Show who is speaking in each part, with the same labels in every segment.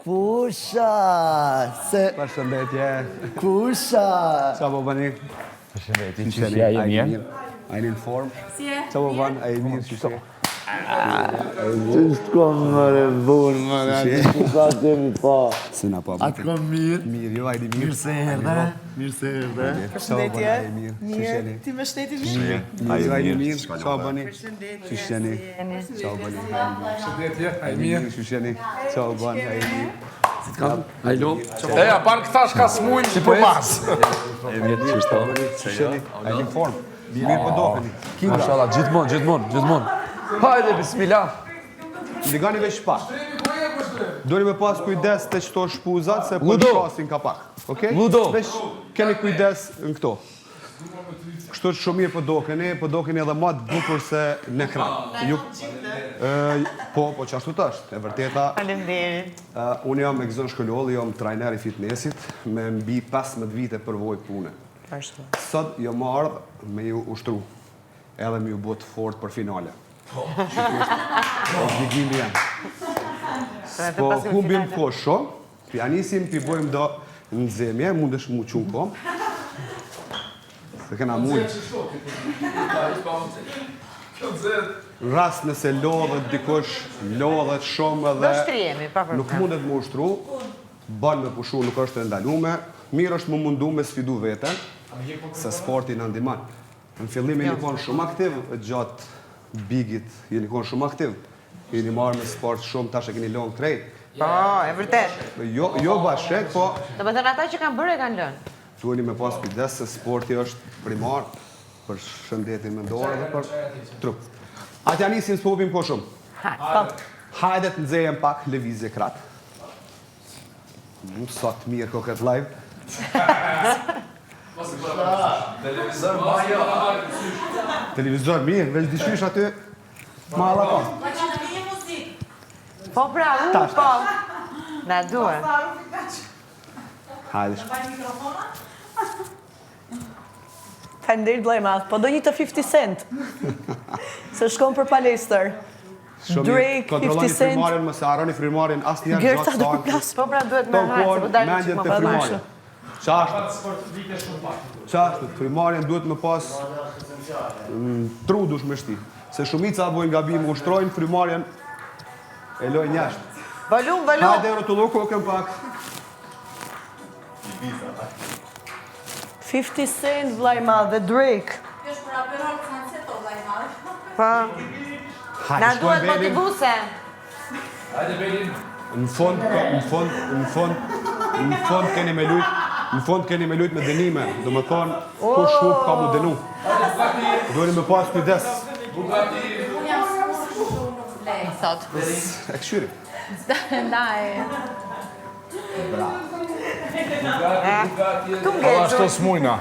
Speaker 1: Kusha!
Speaker 2: Përshëndetje.
Speaker 1: Kusha!
Speaker 2: Qa po bëni?
Speaker 3: Përshëndetje, që shja e mirë?
Speaker 2: A jeni në formë?
Speaker 4: Si e?
Speaker 2: Qa po bëni? A jeni mirë, që shje?
Speaker 1: Që shkom më rëvun, më rëvun, që ka temi pa.
Speaker 2: Se na pa.
Speaker 1: Atë kom mirë?
Speaker 2: Mirë, jo, a jeni mirë.
Speaker 1: Mirë se erdhe. Mirë se erdhe.
Speaker 4: Përshëndetje.
Speaker 2: Mirë.
Speaker 4: Ti më shteti mirë?
Speaker 2: A jeni mirë? Qa bëni? Që shjeni? Qa bëni?
Speaker 3: Përshëndetje, a i mirë?
Speaker 2: Që shjeni? Qa bëni? A jeni mirë?
Speaker 3: Hajlo. Eja, parë këta shka s'mujnë që për mas.
Speaker 2: Që shjeni? A jeni në formë? Mirë për dokeni.
Speaker 3: Mashallah, gjithmonë. Hajde, bismillah.
Speaker 2: Ligani veç pak. Doni me pas kujdes të qëto shpuzat, se për shasin ka pak.
Speaker 3: Ludo.
Speaker 2: Veç keni kujdes në këto. Kështu që shumë mirë për dokeni edhe ma të bukur se në ekran. Po që ashtu të është, e vërteta.
Speaker 4: Faleminderit.
Speaker 2: Unë jam Egzon Shkollolli, jam trajner i fitnessit, me mbi 15 vite përvoj pune. Sot jo më ardhë me ju ushtru, edhe me ju botë fort për finale. Obligimi jam. Po humbim kosho, pianisim, pi bojmë do në zemje, mundesh mu qunë kom. Se kena mund. Rast nëse lodhet dikush, lodhet shumë edhe nuk mundet mu ushtru, ban me pushu nuk është e ndalume, mirë është mu mundu me sfidu veten, se sporti në ndiman. Në fillim jeni konë shumë aktiv, gjatë bigit jeni konë shumë aktiv. Jeni marrë me sport shumë, tash e keni lonë krejt.
Speaker 4: Po, e vërtet.
Speaker 2: Jo bashkët, po...
Speaker 4: Do më thënë ata që kanë bërë e kanë lënë.
Speaker 2: Duheni me pas kujdes se sporti është primar për shëndetin mendor dhe për trup. Atja nisin s'po hupim ko shumë. Hajdet në zejem pak, lëvizje krat. Sa të mirë ko këtë live. Televizor mirë, veç dishysh aty, ma alla ka.
Speaker 4: Po pra, po. Na duhet.
Speaker 2: Hajde.
Speaker 5: Faleminderit vllai madh, po do një të 50 Cent. Se shkon për palestër. Drake, 50 Cent.
Speaker 2: Kontrolloni mëse harroni frimarjen asnjëherë
Speaker 5: Gerta
Speaker 2: gjatë
Speaker 5: do
Speaker 2: kohën.
Speaker 5: plas.
Speaker 4: Po pra duhet me hajtë, se po dalë që më
Speaker 2: frimarjen. Qashtu? Qashtu, frimarjen duhet me pas tru dush me shti. Se shumica bojnë gabim, ushtrojnë frimarjen e lojnë jashtë.
Speaker 4: Volum.
Speaker 2: Hajde rotullu kokën pak.
Speaker 5: 50 Cent vllai madh dhe Drake.
Speaker 4: Kjo është për aperol Franceto, vllai madh. Po.
Speaker 2: Hajde,
Speaker 4: Na
Speaker 2: shkojnë
Speaker 4: duhet
Speaker 2: Belin.
Speaker 4: motivuse.
Speaker 3: Hajde, Belin.
Speaker 2: Në fond keni me lujt. Në fond keni me lujt me dënime. Do me thonë, kush hup ka mu dënu. Dojni me pas kujdes.
Speaker 4: Sot.
Speaker 2: E këshyri.
Speaker 4: Ndaj.
Speaker 2: Bravo.
Speaker 3: Allah shto s'mujna.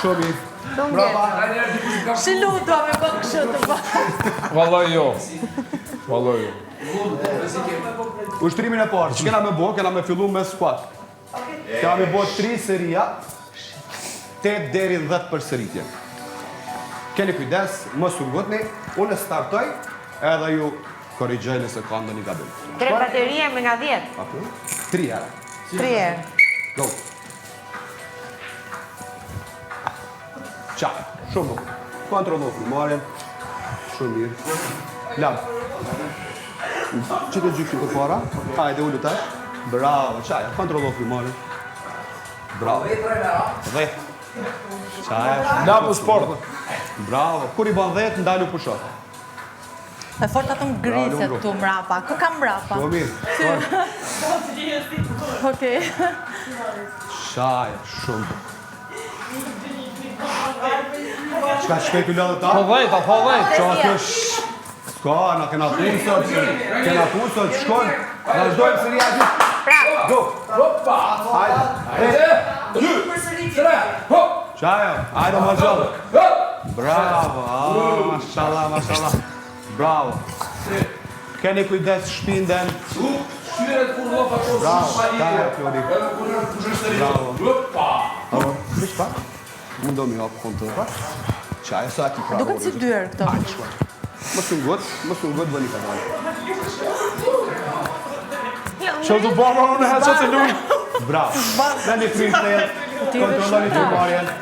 Speaker 2: Shumë.
Speaker 4: Shilu do me bënë kështu të po.
Speaker 3: Vallaj jo.
Speaker 2: Ushtrimin e parë, që kena me bo, kena me fillu me squat. Kena me bo 3 seria, 8 deri 10 për seritje. Keni kujdes, mos u ngutni, unë startoj, edhe ju korrigjoj nëse ka ndonjë gabim.
Speaker 4: 3 baterie me nga 10.
Speaker 2: 3 herë.
Speaker 4: 3 herë.
Speaker 2: Go. Qaj, shumë bukur. Kontrollo frimarjen. Shumë mirë. Lam. Që të gjykë të para. Hajde, ullu tash. Bravo, qaj, kontrollo frimarjen. Bravo. 10. Qaj.
Speaker 3: Na për sport.
Speaker 2: Bravo. Kur i ban 10, ndalu pushot.
Speaker 5: Me fort atë ngriset këtu mrapa. Kë kam mrapa?
Speaker 2: Shumë mirë.
Speaker 5: Okej.
Speaker 2: Qaj, shumë. Qka shpekullon dhe ta?
Speaker 3: Po vejt.
Speaker 2: Qa kjo s'ka, na kena punë sot, shkon, na vazhdojmë sëri aty. Go! Hajde! 2, 3, qajo, hajde ma gjallë. Bravo, mashallah. Bravo. Keni kujdes shpinden. Bravo, qajo, Klodi. Bravo. Vish pak. Mundo mi hapë konë të pak. Qajo, sa ki pra.
Speaker 5: Duket si dyer këto.
Speaker 2: Mos u ngot, bëni ka dalë.
Speaker 3: Që du bama unë e që të luj.
Speaker 2: Bravo. Në frym thellë.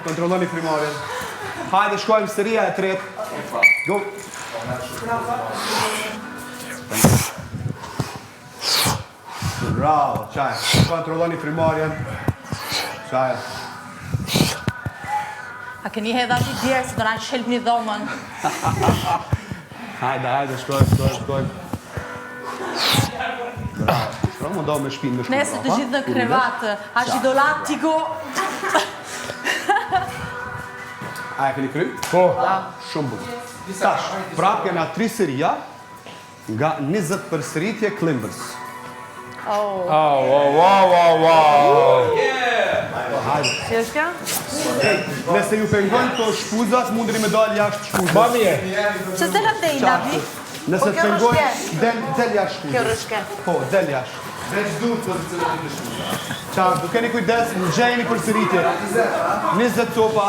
Speaker 2: Kontrolloni frymarrjen. Hajde shkojmë seria e tretë. Go. Bravo, qaj. Kontrolloni frymarrjen. Qaj.
Speaker 4: A keni hedha ti djerë se do na shelp një dhomën.
Speaker 2: Hajde, shkojmë. Bravo. Shkojmë do me shpinë me shkullë.
Speaker 4: Nesë të gjithë në krevatë, ashidolatico.
Speaker 2: A e keni kry?
Speaker 3: Po.
Speaker 2: Shumë bukur. Tash, prap kena 3 seria nga 20 përsëritje klimbers.
Speaker 4: Si është kjo?
Speaker 2: Nëse ju pengojnë këto shpuzat, mundeni me dalë jashtë shpuzat.
Speaker 3: Ma mirë.
Speaker 4: Që të lëm dhe i lavi?
Speaker 2: Nëse të pengojnë, del jashtë shpuzat.
Speaker 4: Kjo rëshket.
Speaker 2: Po, del jashtë. Qarë, du keni kujdes, në gjejni përsëritje. 20 copa.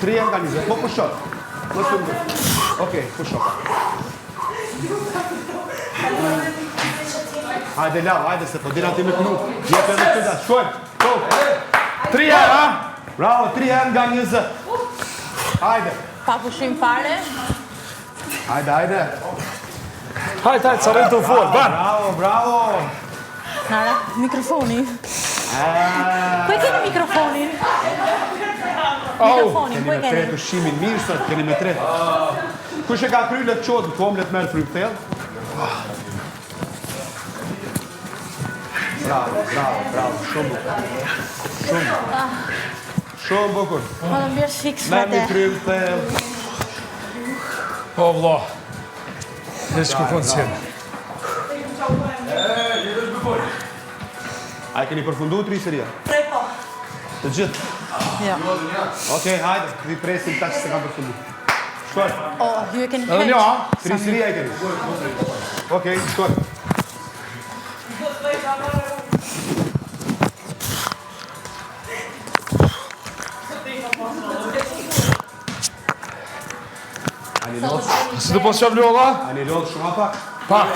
Speaker 2: 3 nga 20. Po, pushot. Okej, pushot. Hajde lau, hajde se po dina ti me kru. Jepe dhe këta, shkojmë. 3 herë, ha? Bravo, 3 herë nga 20. Hajde.
Speaker 4: Pa pushim fare.
Speaker 2: Hajde.
Speaker 3: Hajde, sa rejtë të folë, ban.
Speaker 2: Bravo.
Speaker 4: Nara, mikrofoni. Ku e keni mikrofonin? Mikrofonin,
Speaker 2: Keni
Speaker 4: ku e
Speaker 2: me 3
Speaker 4: keni?
Speaker 2: ushimin mirë sot, keni me 3. Kush e ka kry le të qotë, kom le të merë frymë thellë. Bravo, shumë bukur.
Speaker 4: Ma do mbjerë fiks me
Speaker 2: Merë një
Speaker 4: te.
Speaker 2: frymë thellë.
Speaker 3: O, vlo. Dhe që ku funksionë.
Speaker 2: A e keni përfundu 3 seria?
Speaker 5: Po.
Speaker 2: Të gjithë?
Speaker 4: Jo.
Speaker 2: Okej, hajde, vi presim ta që se kam përfundu. Shkoj,
Speaker 4: O, ju e keni
Speaker 3: Edhe një, ha?
Speaker 2: 3 seria e keni. Okej, shkoj.
Speaker 3: Si të posë qëmë ljolla?
Speaker 2: A një lodhë shumë a pak?
Speaker 3: Pak.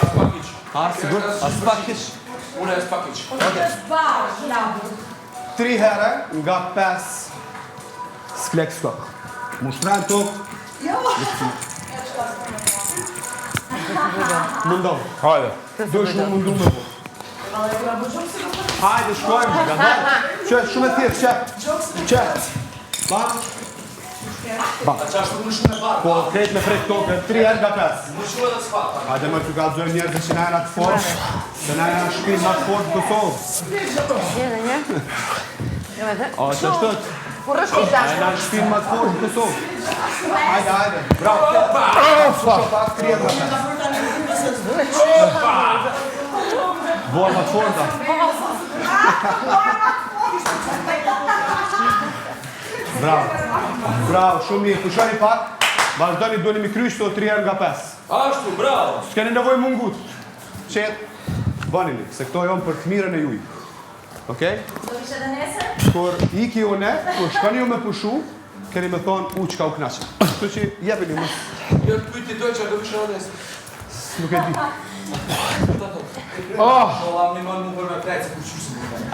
Speaker 2: A, sigur? A së pak kish?
Speaker 6: Unë e s'pakiq.
Speaker 2: 3 herë nga 5 sklek stop. Mushtran tokë. Mundon.
Speaker 3: Hajde.
Speaker 2: Do shumë mundu me po. Hajde, shkojmë, nga dalë. Që, shumë e thirë, që. Ba.
Speaker 6: A qashtu në shumë e parë.
Speaker 2: Po, krejt me frejt tokë, 3 herë nga 5.
Speaker 6: Në shumë edhe s'fat.
Speaker 2: Hajde më të kalzojnë njerëzë që na e në të forë, që na e në shpinë në të forë të Kosovë.
Speaker 4: Jene një? Jo, edhe.
Speaker 2: O, që shtët,
Speaker 4: Kur është i
Speaker 2: a e në shpinë më të forë të Kosovë. Hajde. Bravo. Shumë pak, 3 herë nga 5. Borë më të forë ta. Bravo, shumë mirë. Pushoni pak, vazhdoni doni mi kryq të 3 herë nga 5.
Speaker 6: Ashtu, bravo.
Speaker 2: S'keni nevoj mungut. Qetë, banini, se këto jonë për të mirën e juj. Okej?
Speaker 4: Do ishe dhe nesër?
Speaker 2: Kur iki une, kur shkoni ju me pushu, keni me thonë u qka u knaqe. Kështu që jepeni më.
Speaker 6: Jo të pyti doj që do kështë në nesë.
Speaker 2: Nuk e di.
Speaker 6: Shola më një më për me prejtë se kur qështë më përë.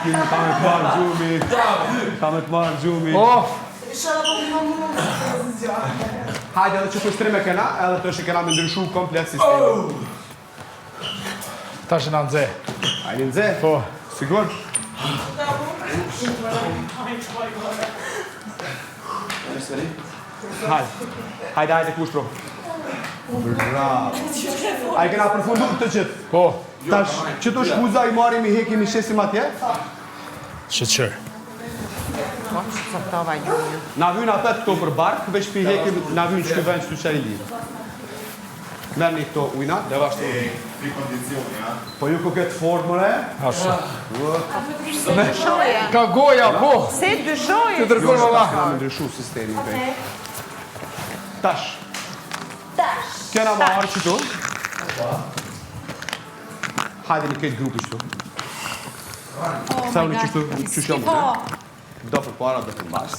Speaker 2: Ki më ka me të marë gjumi. Ka me të marë gjumi. Hajde edhe që kushtrime kena, edhe të është kena me ndryshu komplet sistemi.
Speaker 3: Ta që në nëzhe.
Speaker 2: Hajde nëzhe?
Speaker 3: Po.
Speaker 2: Sigur? Hajde, kushtro. Bravo. A i kena përfundu të gjithë?
Speaker 3: Po.
Speaker 2: Tash, që të shkuza i marim i hekim i shesim atje?
Speaker 3: Shqyr.
Speaker 4: Po, që të tova gjunjë.
Speaker 2: Na vynë apet këto për barkë, veç për i hekim, na vynë që këven që të qaj lirë. Merni këto ujna. Po ju ku këtë formëre?
Speaker 3: Asha.
Speaker 4: Dyshoje.
Speaker 3: Ka goja, po.
Speaker 4: Se dyshoje?
Speaker 3: Të tërkor më
Speaker 2: Kena me ndryshu sistemi. Tash. Kena ma arë qëtu. Hajde një këtë grupi qëtu. Sa unë qështu, qështu jam më do për para, do për mas.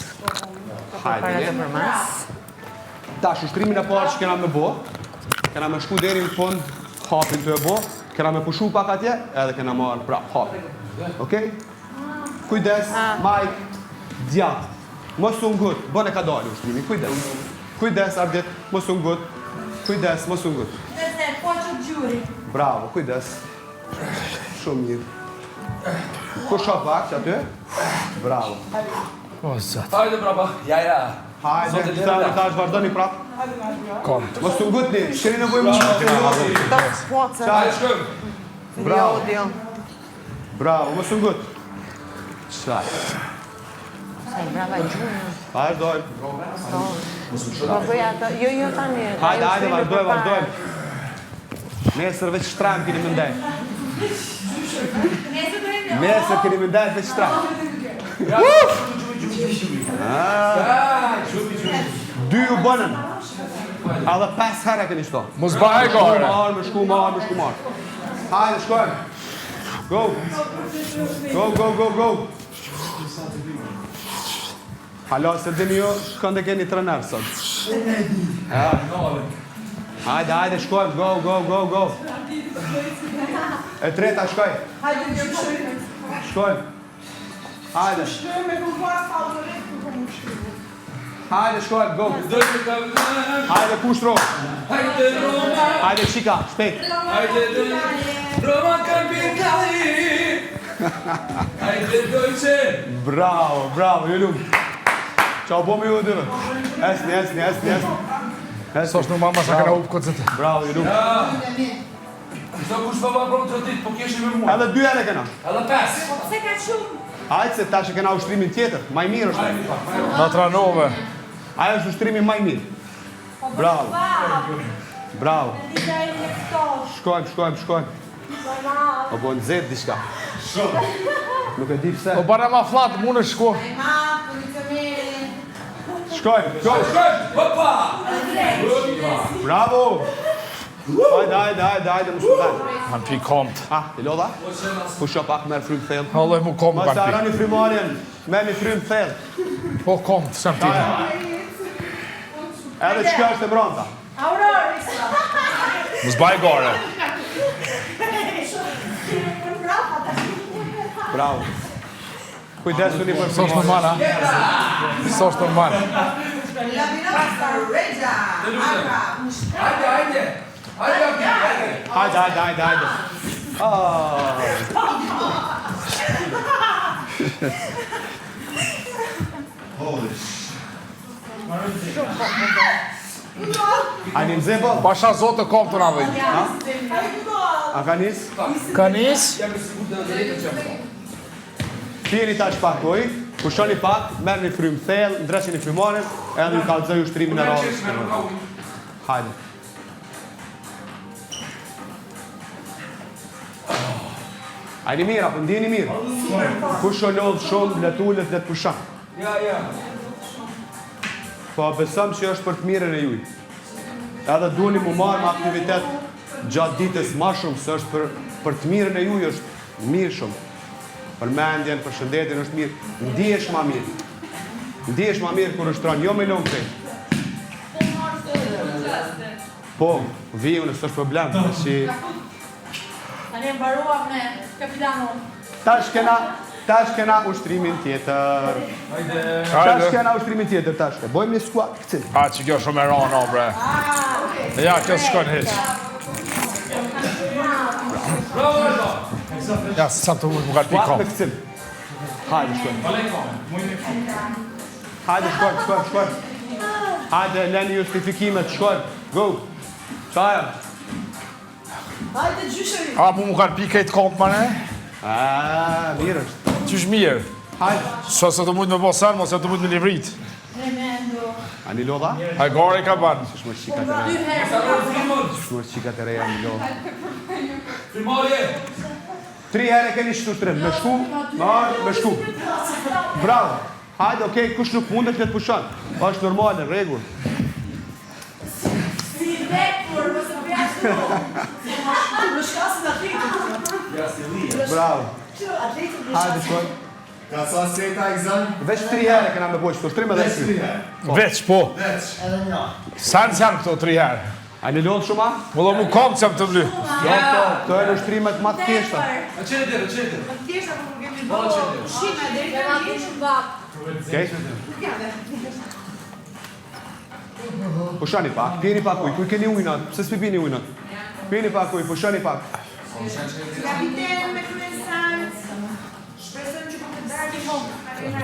Speaker 2: Hajde një. Tash, ushtrimin e parë që kena me bo, kena me shku deri në fund, hapin të e bo, Kena me pushu pak atje, edhe kena marrë prap, hapë. Okej? Kujdes, Mike, djatë. Mos u ngut, bën e ka dalë ushtrimi, kujdes. Kujdes, Ardit, mos u ngut. Kujdes, mos u ngut. Bravo, kujdes. Shumë mirë. Ku shoh pak që aty? Bravo.
Speaker 3: O, zat.
Speaker 6: Hajde braba. Ja.
Speaker 2: Hajde, këta vazhdoni prap.
Speaker 3: Kom.
Speaker 2: Mos u ngutni, keni nevojë më shumë.
Speaker 6: Hajde shkojmë.
Speaker 2: Bravo. Bravo, mos u ngut. Çaj.
Speaker 4: Brava Gjunja.
Speaker 2: Vazhdojmë.
Speaker 4: Jo tani.
Speaker 2: Hajde, vazhdojmë. Nesër veç shtram keni më ndaj. Nesër keni më ndaj veç shtram. Dy u bënën. Edhe 5 herë keni shto.
Speaker 3: Mos bëj gore.
Speaker 2: Më shku marr. Hajde, shkojmë. Go. Halo, se dini ju, kënde keni trener sot. Hajde, shkojmë, go. E treta, shkoj. Shkojmë. Hajde, shkojmë, go. Hajde, kushtro. Hajde, shika, shpejt.
Speaker 6: Hajde Roma Campicali. Hajde Dolce.
Speaker 2: Bravo, ju lumë. Ciao, bomi ju dyve. Esni.
Speaker 3: Sosh në mama sa kena upë këtë.
Speaker 2: Bravo, ju lumë.
Speaker 6: Sa kush baba prom trotit, po keshi me mua.
Speaker 2: Edhe 2 herë kena.
Speaker 6: Edhe 5.
Speaker 2: Hajde se tash e kena ushtrimin tjetër. Maj mirë është.
Speaker 3: Na tranove.
Speaker 2: Ajo është ushtrimi maj mirë. Bravo. Shkojmë. O bo në zetë diçka. Nuk e di pse.
Speaker 3: O bare ma flatë, mu në shko.
Speaker 2: Shkojmë.
Speaker 6: Hopa!
Speaker 2: Bravo. Hajde, më shumë.
Speaker 3: Han pi komt.
Speaker 2: I lodha? Pusho pak, merë frymë thellë.
Speaker 3: Halloj mu kom
Speaker 2: Mos
Speaker 3: ban pi.
Speaker 2: arani frymarjen, merë një frymë thellë.
Speaker 3: Po komt, sam ti.
Speaker 2: Edhe që është e mbranta.
Speaker 3: Mos bëj gore.
Speaker 2: Bravo. Kujdesu një për
Speaker 3: Sosh normal, ha? Sosh normal.
Speaker 2: Hajde. Ani në zepo?
Speaker 3: Pasha zotë kom të nga dhejnë.
Speaker 2: A ka nis?
Speaker 3: Ka nis?
Speaker 2: Pjeni ta që pakoj, pushoni pak, merë një frymë thellë, ndreqin një frymarin, edhe ju kalëzoj ushtrimin e radhës. Hajde. Ajni mirë, apo ndjeni mirë? Kush o lodhë shumë, letullet, let pushan.
Speaker 6: Ja.
Speaker 2: Po besëm që është për të mirën e juj. Edhe duheni mu marrë me aktivitet gjatë ditës ma shumë, se është për të mirën e juj është mirë shumë. Për mendjen, për shëndetin është mirë. Ndihesh ma mirë. Ndihesh ma mirë kur është tranë, jo me lonë krejtë. Po, viju nësë është problem.
Speaker 7: Tani mbaruam me kapitanon.
Speaker 2: Tash kena ushtrimin tjetër. Tash. Bojmë një squat, këcim.
Speaker 3: A, që kjo shumë e rono, bre. Ja, kjo s'shkon heq. Ja, sa të ujtë më ka
Speaker 2: Squat
Speaker 3: pikom.
Speaker 2: me këcim. Hajde, shkojmë. Hajde, leni justifikimet, shkojmë. Go. Qaja.
Speaker 5: Hajde gjyshëri.
Speaker 3: A, mu më ka pikejt komp, mane?
Speaker 2: Mirë është.
Speaker 3: Qysh mirë.
Speaker 2: Hajde.
Speaker 3: So se të mujtë me bosan, mos e të mujtë me livrit.
Speaker 2: Ani lodha?
Speaker 3: Haj gore ka ban.
Speaker 2: Shmër qikat e reja ani lodha.
Speaker 6: Primorje.
Speaker 2: 3 herë keni shtu shtrim. Me shku, me shku. Bravo. Hajde, okej, kush nuk mundet që të pushon. Është normale, regull. Bravo. Hajde, shkoj.
Speaker 8: Ka sa seta egzan?
Speaker 2: Veç 3 herë kena me bojë shtu shtrim edhe shtu.
Speaker 3: Veç, po.
Speaker 8: Veç. Edhe një.
Speaker 3: Sa në janë këto 3 herë?
Speaker 2: A në lodhë shumë?
Speaker 3: Mullo mu kom që më të vly.
Speaker 2: Jo, këto e në shtrimet ma të tjeshta.
Speaker 6: A qenë dhe.
Speaker 7: Tjesha po kemi bërë. Shime deri te na shumë bak.
Speaker 2: Okej? Pushani pak, pjeni pak uj, kuj keni ujnat, pse s'pi pini ujnat? Pjeni pak uj, pushani pak.
Speaker 7: Kapiten me kryesant. Shpresojmë që po të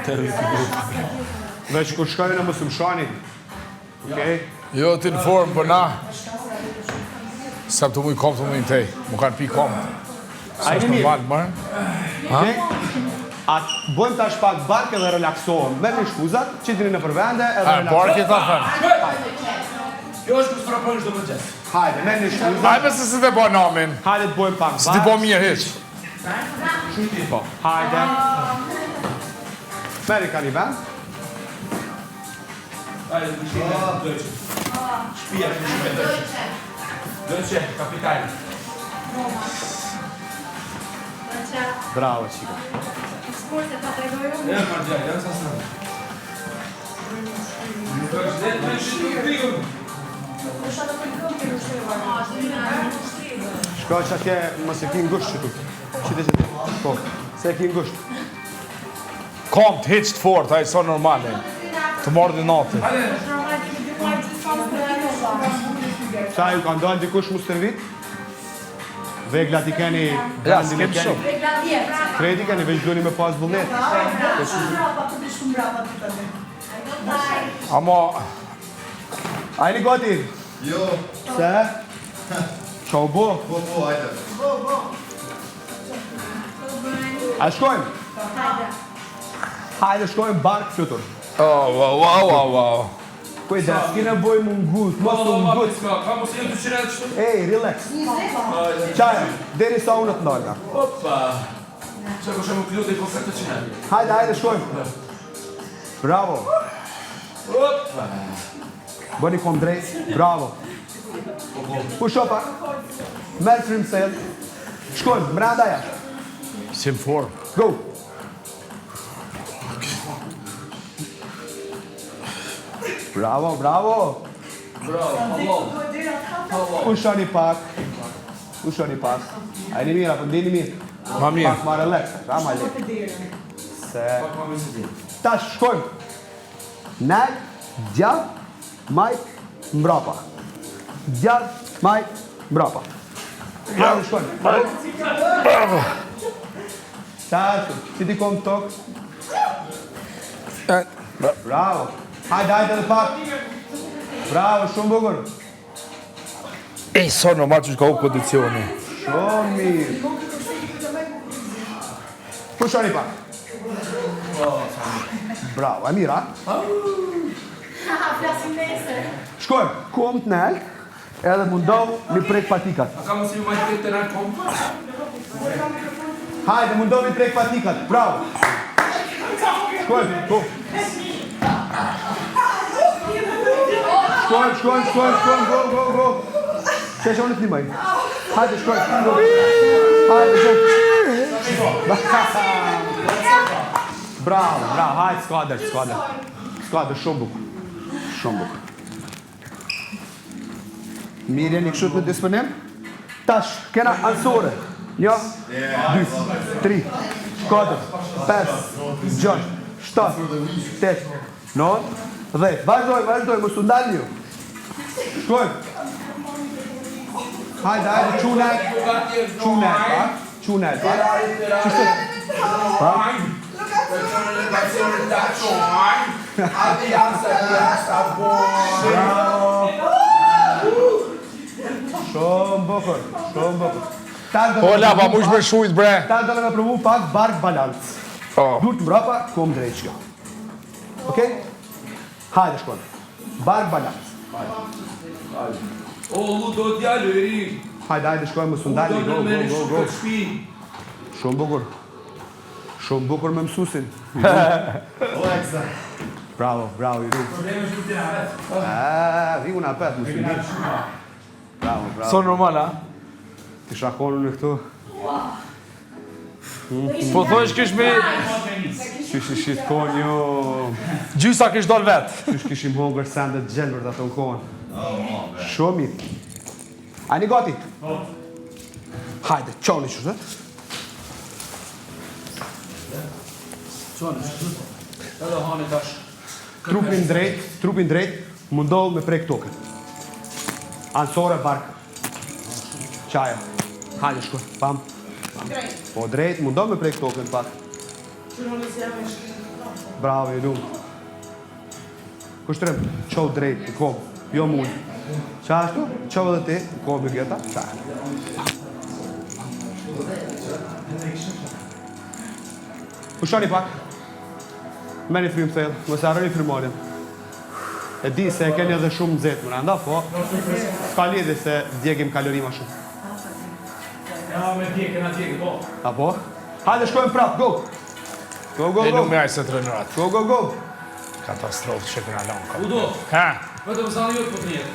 Speaker 7: dalë
Speaker 2: Veç kur shkojnë në mësë më shani. Okej?
Speaker 3: Jo ti në formë për na. Sa të mu i kom të mu i në tej. Mu kanë pi kom.
Speaker 2: A i një mirë.
Speaker 3: Okej?
Speaker 2: Okej? A bëjmë tash pak bark edhe relaksohem. Merë një shkuzat, qitini në përvende edhe
Speaker 3: A, bark e ta thënë.
Speaker 6: Kjo është kusë propojnë shdo më gjithë.
Speaker 2: Hajde, merë një shkuzat.
Speaker 3: Hajde se se të bo namin.
Speaker 2: Hajde të bëjmë pak
Speaker 3: Se ti
Speaker 2: bark.
Speaker 3: bo mirë heq.
Speaker 2: Po, hajde. Merë i ka një vend.
Speaker 6: Ajde, të këshime, dojqë. Shpia, këshime, dojqë. Dojqë, kapitajnë.
Speaker 2: Bravo, qika.
Speaker 7: Sporte pa tregoj unë.
Speaker 6: Ja, Margjaj, janë sasë. Dojqë, dhe të këshime të krigën.
Speaker 2: Shko që atje mos e ki ngusht që tu. Qite. Po, se e ki ngusht.
Speaker 3: Kom të heq të fort, a i so normale. Të morë dhe natë.
Speaker 2: Qa ju ka ndonë dikush mu servit? Veglat i keni...
Speaker 3: Ja, s'kem shumë.
Speaker 2: Kredi keni veç doni me pas vullnet.
Speaker 3: Amo,
Speaker 2: A i një gati?
Speaker 8: Jo,
Speaker 2: Se? Qa u bo?
Speaker 8: po, hajde.
Speaker 2: A shkojmë? Hajde shkojmë bark flutur.
Speaker 3: wow.
Speaker 2: Kujdes, kine boj mungut, mos
Speaker 6: Po,
Speaker 2: mungut.
Speaker 6: ka mos e 200 euro qëtu?
Speaker 2: Ej, relax. Qaja, deri sa unë të nalga.
Speaker 6: Opa. Që po shumë këllu dhe i po 700.
Speaker 2: Hajde, shkojmë. Bravo.
Speaker 6: Opa.
Speaker 2: Bëni kom drejt, bravo. Pusho pak. Merë frim sel. Shkojmë, mranda jashtë.
Speaker 3: Si më formë.
Speaker 2: Go. Bravo.
Speaker 6: Bravo, Allah.
Speaker 2: Pushoni pak. A i një mirë, apo ndini mirë?
Speaker 3: Ma mirë.
Speaker 2: Pak ma relax, ra ma lek. Se...
Speaker 6: Pak ma mësit.
Speaker 2: Tash, shkojmë. Nel, gjallë, majt, mbrapa. Gjallë, majt, mbrapa. Hajde, shkojmë. Tash, si ti kom tokë? Bravo. Hajde edhe pak. Bravo, shumë bukur.
Speaker 3: Ej, so normal që shka u kondicioni.
Speaker 2: Shumë mirë. Pushoni pak. Bravo, e mira.
Speaker 7: Flasim nesër.
Speaker 2: Shkojmë, kom të nel, edhe mundohu një prek patikat.
Speaker 6: A ka mos i më majtë të nërë kom?
Speaker 2: Hajde, mundohu një prek patikat. Bravo. Shkojmë, kom. Shkojmë, go. Që e shonë të një mëjnë. Hajde, shkojmë. Hajde, Bravo, hajde, skuadër, shumë bukur. Mirë jeni kështu në disponim? Tash, kena ansore. 1, 2, 3, 4, 5, 6, 7, 8, 9, 10. Vazhdoj, mos u ndalni ju. Shkojmë. Hajde, qunaj, pak. Shumë bukur.
Speaker 3: Ola, pa mu shme shujt, bre.
Speaker 2: Ta do me provu pak bark balans. Dur të mrapa, kom drejt shka. Okej? Hajde shkojmë. Bark balans.
Speaker 6: O, lu do t'jallë, eri.
Speaker 2: Hajde shkojmë, më
Speaker 6: Do
Speaker 2: sundali.
Speaker 6: në meri shumë
Speaker 2: Go.
Speaker 6: këtë shpi.
Speaker 2: Shumë bukur me mësusin.
Speaker 8: Alexa.
Speaker 2: Bravo, i ru.
Speaker 6: Probleme shumë t'jallë vetë.
Speaker 2: Vi unë apet, mësusin. Bravo.
Speaker 3: So normal, a?
Speaker 2: Ti shakonu në këtu.
Speaker 3: Po thojsh kish me...
Speaker 2: Qysh i shkon jo...
Speaker 3: Gjysa kish dol vet.
Speaker 2: Qysh kishim hongër sendet gjelbër të ato në kohën. Shumë mirë. Ani gati? Hajde, qoni që shtë.
Speaker 6: Qoni, edhe hani tash.
Speaker 2: Trupin drejt, mundohu me prej këtoke. Ansore bark. Qaja. Hajde shko, pam. Po drejt, mundohu me prej këtoke në pak. Bravo, i lumë. Kushtrim, qohë drejt, në kom, jo mund. Qa ashtu, qohë edhe ti, në kom, në gjeta, qa. Pushoni pak. Meni frim thellë, mëse arroni frimarin. E di se e keni edhe shumë nxehtë më nda, po s'ka lidhje se djegim kalorima shumë.
Speaker 6: Ja, me djegë, po.
Speaker 2: Apo? Hajde shkojmë prap, go! Go, go,
Speaker 3: E
Speaker 2: go!
Speaker 3: nuk me ajë se trenurat.
Speaker 2: Go, go, go!
Speaker 3: Katastrofë që këna lanë.
Speaker 6: Udo,
Speaker 3: Ha?
Speaker 6: vetëm zani jot po të jetë.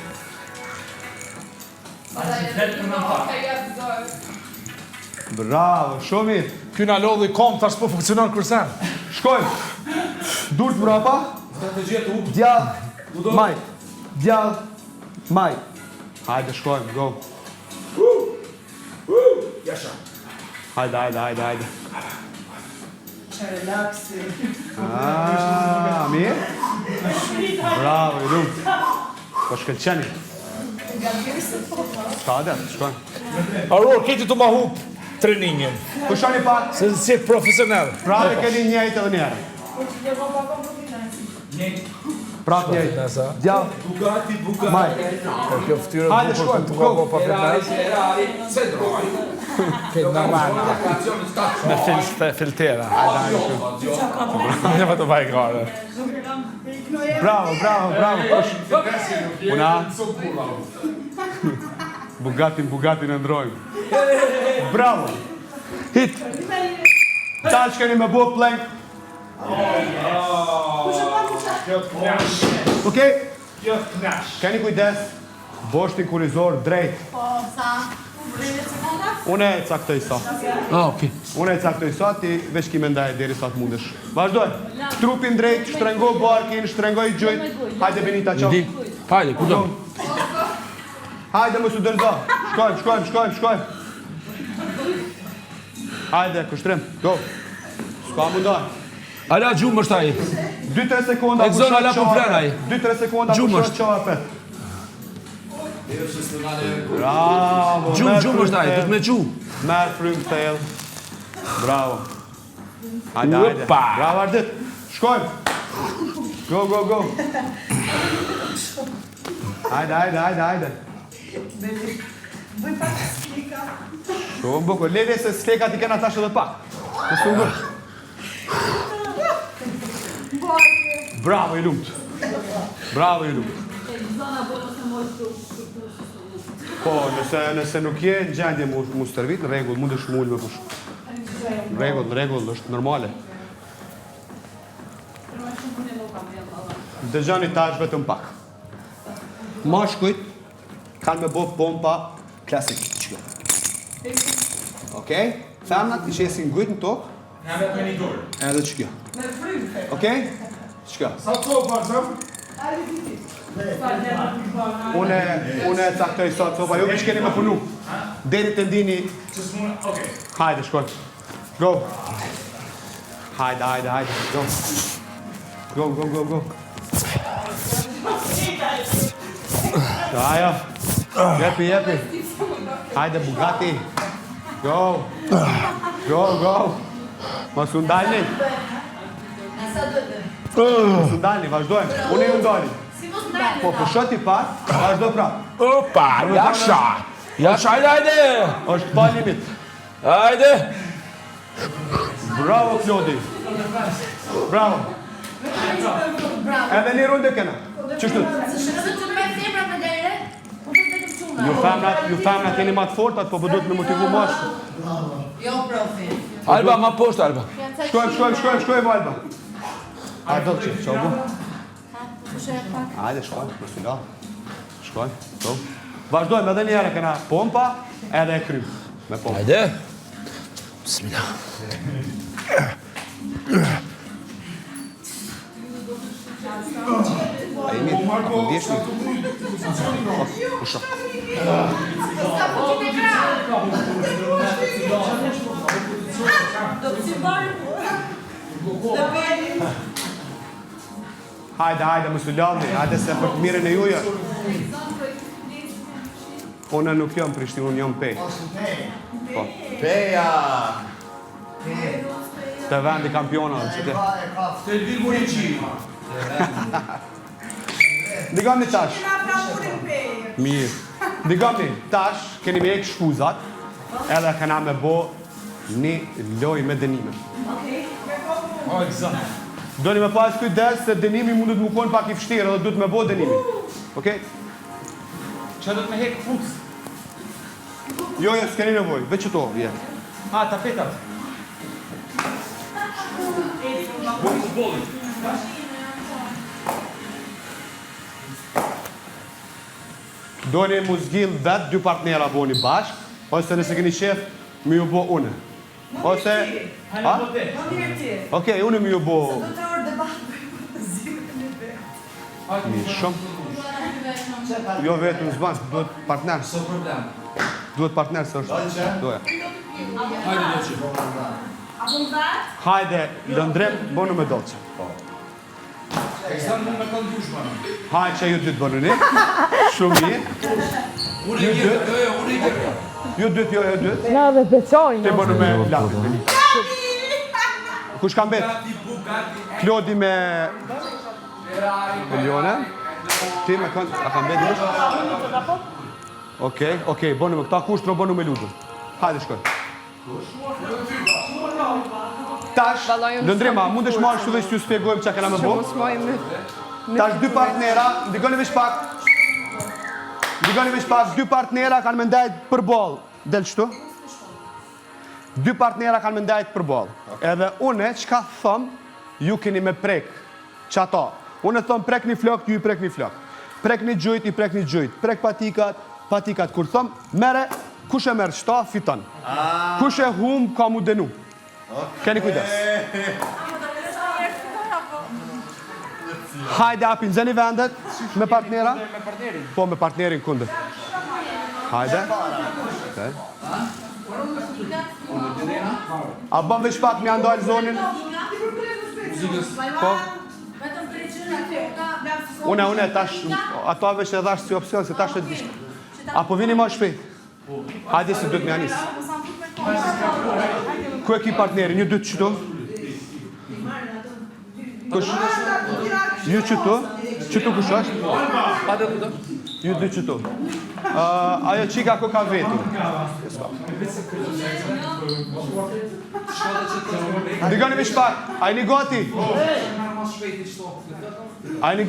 Speaker 2: Bravo, shumë mirë.
Speaker 3: Kyna lodhi kom, tash po funksionon kërsen.
Speaker 2: Shkojmë. Durt mbrapa.
Speaker 6: Strategjia të u.
Speaker 2: Djallë, maj. Djallë, maj. Hajde, shkojmë, go.
Speaker 6: Jasha.
Speaker 2: Hajde.
Speaker 5: Relaxi.
Speaker 2: Mirë? Bravo, i lumë. Po shkëllqeni. Ska dhe, shkojmë.
Speaker 3: Aror, keti të ma hup treningin.
Speaker 2: Pushoni pak.
Speaker 3: Se si profesional.
Speaker 2: Prapë keni njëjtë edhe njerë. Prapë njëjtë.
Speaker 3: Nasa.
Speaker 2: Djallë,
Speaker 6: Bugatti.
Speaker 2: maj.
Speaker 3: Kjo ftyrë
Speaker 2: Hajde,
Speaker 3: bukur
Speaker 2: shkojmë,
Speaker 3: të
Speaker 2: go.
Speaker 3: go pa fitness.
Speaker 6: Se droj.
Speaker 3: Këtë normal. Me filtera. Një më të vaj gare.
Speaker 2: Bravo, push. Una. Bugatin e ndrojmë. Bravo. Hit. Tash keni me bo plank. Okej? Keni kujdes. Boshtin kurizor drejt. Une e caktoj sa. Une e caktoj sa, ti veç ki me ndaj deri sa të mundesh. Vazhdoj. Trupin drejt, shtrengoj barkin, shtrengoj gjojt. Hajde Benita, qo.
Speaker 3: Hajde, ku do?
Speaker 2: Hajde më su dërza. Shkojmë. Hajde, kushtrim. Go. Ska mundoj.
Speaker 9: Ala gjumë është aji.
Speaker 2: 2-3 sekonda
Speaker 9: E zonë ala po flen aji.
Speaker 2: 2-3 sekonda
Speaker 9: Gjumë
Speaker 2: pushon
Speaker 9: është.
Speaker 2: qarpet. Bravo.
Speaker 9: Gjumë është aji, du të me gju.
Speaker 2: Merë frymë thellë. Bravo. Hajde.
Speaker 3: Upa.
Speaker 2: Bravo Ardit. Shkojmë. Go. Hajde.
Speaker 5: Bëj pak slika.
Speaker 2: Shumë bukur. Leve se sleka ti kena tash edhe pak. Në sungur. Bravo i lumt. Po, nëse nuk je në gjendje mu stërvit, në regull, mund është mull me push. Në regull, është normale. Dëgjani tash vetëm pak. Mashkujt kanë me bo pompa klasik. Okej? Femnat i qesin gujt në tokë, edhe që kjo. Okej? Që kjo.
Speaker 3: Sa të sopa, zëm?
Speaker 2: Une e caktoj sot sopa, jo vish keni me punu. Deri të ndini. Hajde, shkoj. Go. Hajde. Go. Ajo. Jepi. Hajde, Bugatti. Go. Mos u ndalni. Vazhdojmë. Unë ju ndalni. Po, pushoti pak, vazhdo prap.
Speaker 3: Opa, jasha, hajde.
Speaker 2: Është pa limit.
Speaker 3: Hajde.
Speaker 2: Bravo, Klodi. Bravo. Edhe një runde kena. Qështu? Ju femnat jeni ma të fortat, po përdojt me motivu mashtë.
Speaker 7: Jo, profi.
Speaker 9: Alba, ma poshtë, Alba.
Speaker 2: Shkojmë, Alba. Hajde, do të qëtë, qa bu? Hajde, shkojmë, përstila. Shkojmë, go. Vazhdojmë, edhe njëre kena pompa, edhe e krymë. Me pompa.
Speaker 9: Hajde. Bismillah.
Speaker 2: mirë. Apo ndjesh mirë. Po shoh. Hajde, mos u lodhni, hajde se për të mirën e juaj. Unë nuk jam Prishtinë, unë jam Pej. Po.
Speaker 1: Peja!
Speaker 2: Të vendi kampionat, që te.
Speaker 6: Të lëvi Muriqi.
Speaker 2: Digoni tash. Mirë. Digoni tash, keni me ek shkuzat, edhe kena me bo një loj me dënime.
Speaker 6: O, eksakt.
Speaker 2: Doni me pas kujdes se dënimi mundet më konë pak i fështirë edhe duhet me bo dënimi. Okej?
Speaker 6: Që do të me hek fus?
Speaker 2: Jo, s'keni nevoj, veç qëto, vje.
Speaker 6: Tapetat. Bukë bollit.
Speaker 2: Doni mu zgjidh vetë dy partnera boni bashk, ose nëse keni qef, mi ju bo une. Ose... Ha? Okej, une mi ju bo... Mirë shumë. Jo vetëm zban, duhet partner. Duhet partner së është. Doja. Hajde, lëndrem, bonu me dolce.
Speaker 6: Eksakt mu me kanë dush, manë.
Speaker 2: Hajde që ju dytë bonu një. Shumë mirë.
Speaker 6: Unë i gjerë, unë i gjerë.
Speaker 2: Ju dytë, jo dytë.
Speaker 4: Na dhe pecojnë.
Speaker 2: Te bonu me lapit. Kush kam bet? Klodi me... Elione. Ti me kënd... A kam bet një? Okej, bonu me këta kushtro, bonu me ludën. Hajde shkoj. Tash, lëndrima, mundesh marrë shu dhe që ju spjegojmë që kena me bo? Tash dy partnera, ndigoni veç pak. Dy partnera kanë me ndajt për bol. Del qëtu? Dy partnera kanë me ndajt për bol. Edhe une, qka thëm, ju keni me prek. Qato. Une thëm prek një flok, ju i prek një flok. Prek një gjujt, i prek një gjujt. Prek patikat. Kur thëm, mere, kush e merë qëta, fiton. Kush e hum, ka mu denu. Keni kujdes. Hajde apin, zeni vendet me partnera? Po, me partnerin kundër. Hajde. A bëm veç pak me andojnë zonin? Po. Une, tash, ato veç e dhash si opcion, se tash e dhishtë. Apo vini ma shpejt? Hajde si duhet me anis. Ku e ki partneri? Një dytë qëtu? Kush? Ju qëtu? Qëtu kush është? Ju dy qëtu. Ajo qika ku ka vetu. Digoni vish pak. A i një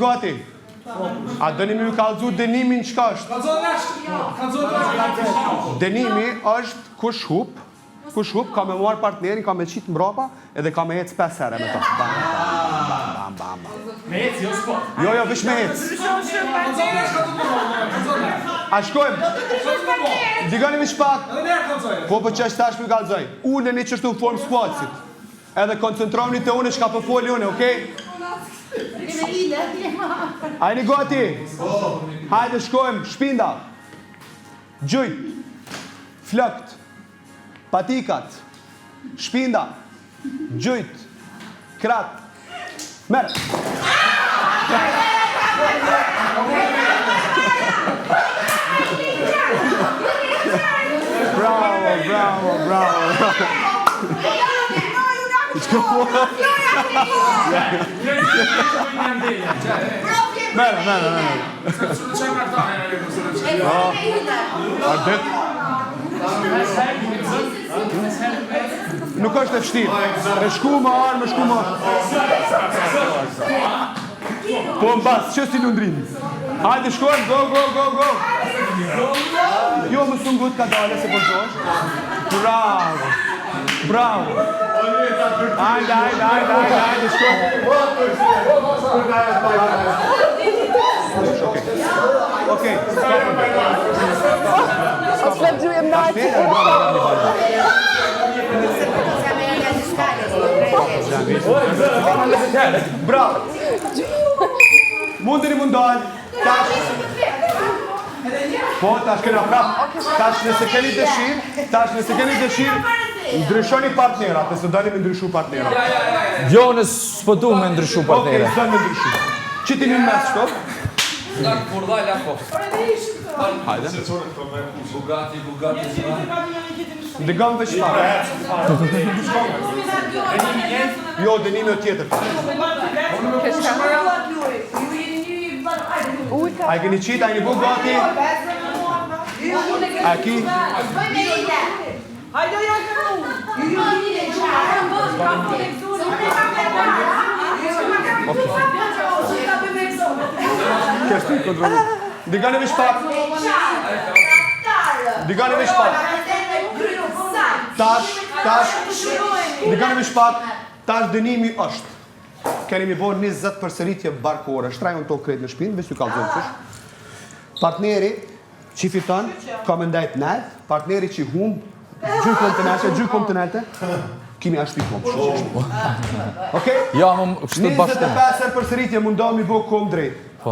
Speaker 2: gati? A dëni mi ju kalëzu dënimin qka është? Dënimi është kush hup, ka me marë partnerin, ka me qitë mbrapa, edhe ka me hecë 5 herë me to. Bam.
Speaker 6: Me hecë, jo s'po.
Speaker 2: Jo, vish me hecë. A shkojmë? Digoni vish pak. Po që është tash më kalëzoj. Unë një që është në formë squatsit. Edhe koncentroni të une që ka përfoli une, okej? A i një gati? Hajde shkojmë, shpinda. Gjujt. Flëkt. Patikat. Shpinda. Gjujt. Krat. Merë. Bravo. Merë. Nuk është e fështirë. E shku më arë. Po më basë, që si lundrimi. Hajde shkojmë, go. Jo, më së ngut ka dale se përgjosh. Bravo. Hajde, shkojmë. Okej.
Speaker 4: Osle gjujem najtë.
Speaker 2: Bravo. Mundeni mundal. Tash. Po, tash kena prap. Tash nëse keni dëshirë, ndryshoni partnerat, nëse doni me ndryshu partnerat.
Speaker 3: Jo, në s'po du me ndryshu partnere.
Speaker 2: Okej, s'do me ndryshu. Qitini në mes, shto? Hajde.
Speaker 9: Bugatti.
Speaker 2: Ndëgam veç fare. Jo, dënimi o tjetër. A i keni qita, a i një Bugatti? A ki? Kështu i kontrolu. Digani veç pak. Tash. Digani veç pak. Tash dënimi është. Keni mi bo 20 përsëritje barkore. Shtrajon to krejt në shpinë, veç ju kalzon qësh. Partneri që fiton, ka me ndajt net. Partneri që humb, gjykom të nete. Kimi ashtu i kom. Okej?
Speaker 3: Ja, më kështu bashkë.
Speaker 2: 25 përsëritje mundo mi bo kom drejt. A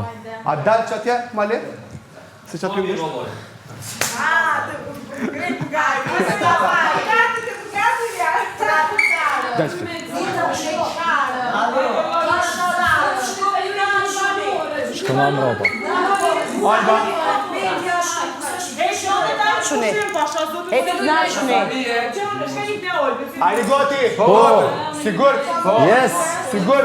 Speaker 2: dalë që atje, male? Se që atje ngështë? Dalë që.
Speaker 3: Shkëma më ropa.
Speaker 2: Alba.
Speaker 5: Qune.
Speaker 2: Ajde goti. Sigur.
Speaker 1: Yes.
Speaker 2: Sigur.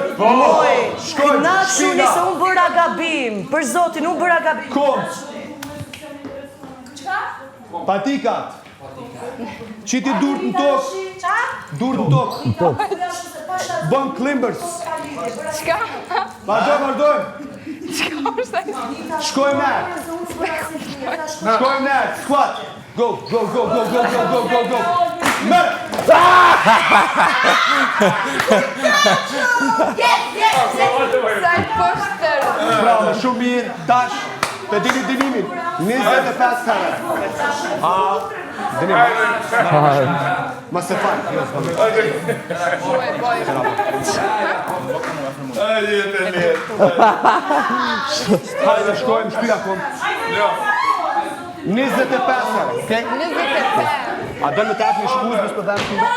Speaker 2: Shkoj.
Speaker 5: Na quni se unë bëra gabim. Për zotin, unë bëra gabim.
Speaker 2: Kom. Patikat. Qiti dur në tokë. Dur në tokë. Bën klimbers.
Speaker 4: Qka?
Speaker 2: Vardojmë. Shkojmë ne. Squat. Go. Mërë. Bravo, shumë mirë. Tash. Të dini dinimin. 25 kare. Dinimin. Ma se fajnë. Hajde, shkojmë shpia kom. 25 kare, okej? 25. A dënë me të apë një shkuz, nësë për dhe në shkuzë?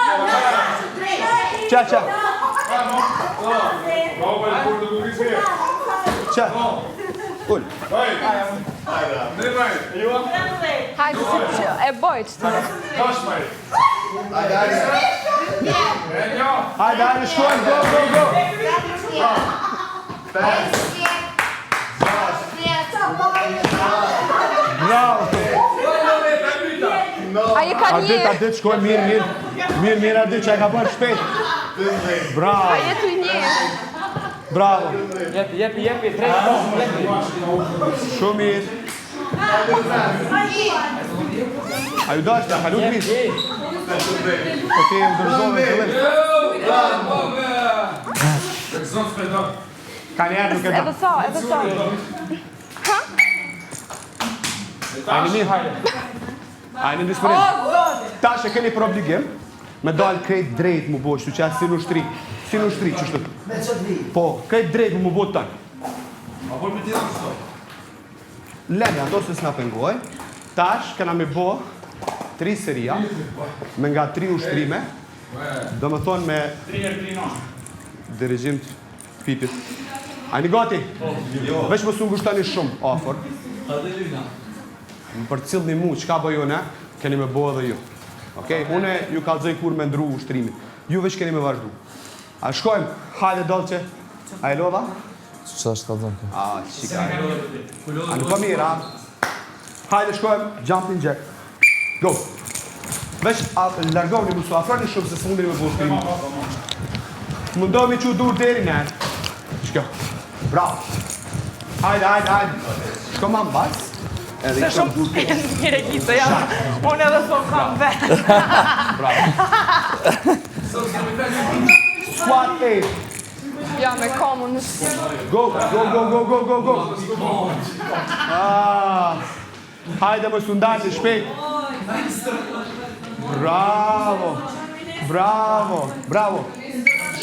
Speaker 2: Qa. Qa. Ull.
Speaker 4: Hajde, e bojt.
Speaker 2: Hajde, shkojmë, go. Bravo.
Speaker 4: Aje ka një.
Speaker 2: Ardit, shkojmë, mirë, ardit, që e ka bërë shpejt. Bravo.
Speaker 4: Aje të një.
Speaker 2: Bravo.
Speaker 6: Jepi,
Speaker 2: Shumë mirë. A ju dashtë, a kalu mirë? Okej, më dërzove të lërë. Ka njerë nuk e da.
Speaker 4: Edhe sa.
Speaker 2: Ajni mirë. Ajni në disponim. Ta që keni për obligim, me dalë krejt drejt mu bo, që që si në shtri, që shtë. Po, krejt drejt mu bo të tanë. Leni, ato se s'na pengoj. Tash, kena me bo 3 seria, me nga 3 ushtrime, do me thonë me dirigjim të pipit. Ajni gati? Veç më su ngushtani shumë, afor. Më për cilë një mu, qka bëjone, keni me bo edhe ju. Okej, une ju kalzoj kur me ndru ushtrimit. Ju veç keni me vazhdu. A shkojmë, hajde dolce. A e lodha?
Speaker 3: Qa është kalzon kjo?
Speaker 2: A, qika. A nuk po mirë, a? Hajde shkojmë, jumping jack. Go. Veç, largohni musu, afroni shumë se së mundin me bo ushtrimit. Mundohemi që dur deri në. Shkjo. Bravo. Hajde. Shko ma në bas.
Speaker 5: Se shumë njëre kisë, jam. Unë edhe s'o kam vetë.
Speaker 2: Bravo. Squat 8.
Speaker 4: Ja, me komun në
Speaker 2: Go. Hajde më sundani, shpejt. Bravo.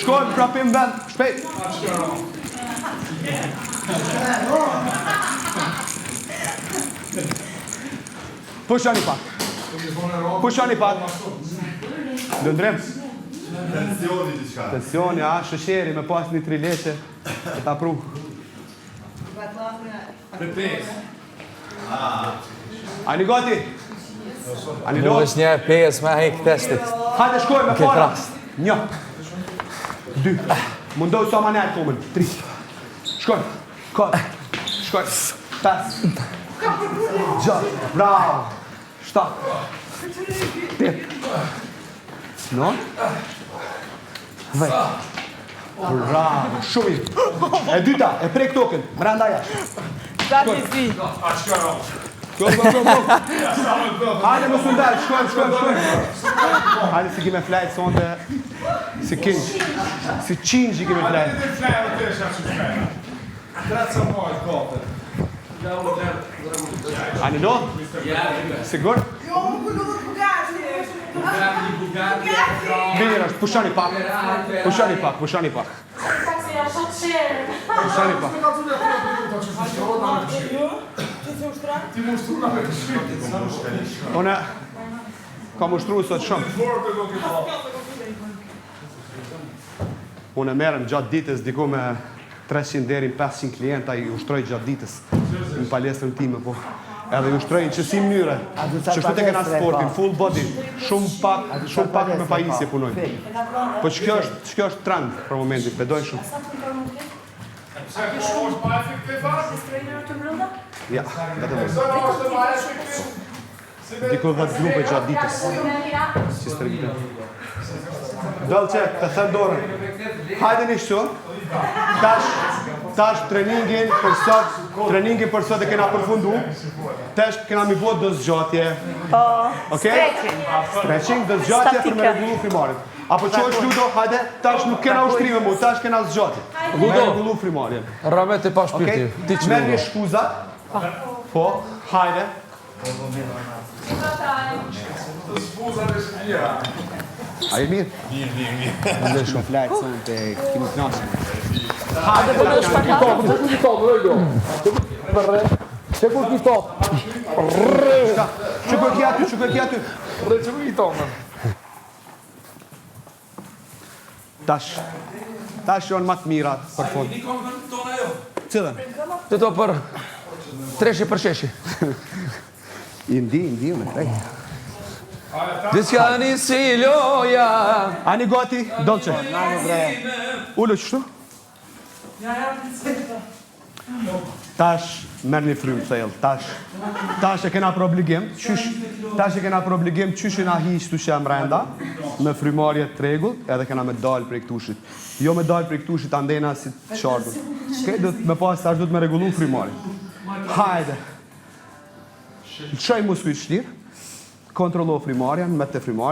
Speaker 2: Shkojmë prapim vend, shpejt. Pushani pak. Pushani pak. Lëndrim.
Speaker 8: Tensioni diçka.
Speaker 2: Tensioni, shësheri me pas një 3 leqe. E ta pru. Ani gati? Ani
Speaker 3: Nuk
Speaker 2: do?
Speaker 3: është një 5 me hek testit.
Speaker 2: Hajde shkoj me
Speaker 3: Këtë
Speaker 2: para.
Speaker 3: rast.
Speaker 2: 1, 2, mundohu sa manet komen. 3, shkoj, 4, shkoj, 5, 6, bravo, 7, 8, 9, 10, bravo, shumë mirë. E dyta, e prek tokën, brenda jashtë.
Speaker 5: Gati zi.
Speaker 2: Go. Hajde më sundal, shkojmë. Hajde si kime flajt sonde, si kinç, si qinç i kime flajt. Ani do? Sigur? Mirë është, pushani pak. Pushani pak. Unë kam ushtru sot shumë. Unë merrem gjatë ditës diku me 300 deri 500 klienta i ushtroj gjatë ditës në palestrën time, po. Edhe i ushtroj në qësi mënyre. Që shtu të kena sportin, full body, shumë pak me pajisje punojnë. Po që kjo është trend për momentin, bedoj shumë. Ja, vetëm. Diku 10 grupe gjatë ditës. Si stërgjitën. Dolce, të thënë dorën. Hajde një shtu. Tash treningin për sot e kena përfundu. Tash kena mi bot do zgjatje. Stretching, do zgjatje për me regullu frimarin. Apo që është Ludo, hajde, tash nuk kena ushtrime mu, tash kena zgjatje. Me regullu frimarin.
Speaker 3: Ramet e pa shpirti.
Speaker 2: Merë një shkuzat. Po, hajde. A i mirë? Mirë. Në shumë flajtë sonë të kimi knasën. Hajde,
Speaker 3: Që kur ki top?
Speaker 2: Që kur ki aty?
Speaker 3: Që kur ki top?
Speaker 2: Tash janë matë mirat për fond. Cilën?
Speaker 3: Të to për treshi për sheshi.
Speaker 2: I ndi me trej.
Speaker 3: Diska nisi loja.
Speaker 2: Ani gati, dolce. Ullu qështu? Tash merë një frymë thellë, tash e kena për obligim, qysh e na hiqë të shem renda, me frymarje të regull, edhe kena me dalë prej këtushit. Jo me dalë prej këtushit, andena si të shardur. Me pas tash du të me regullu frymarje. Hajde. Qaj mu s'ku i shtirë, kontrolo frymarjen, me të frymarje.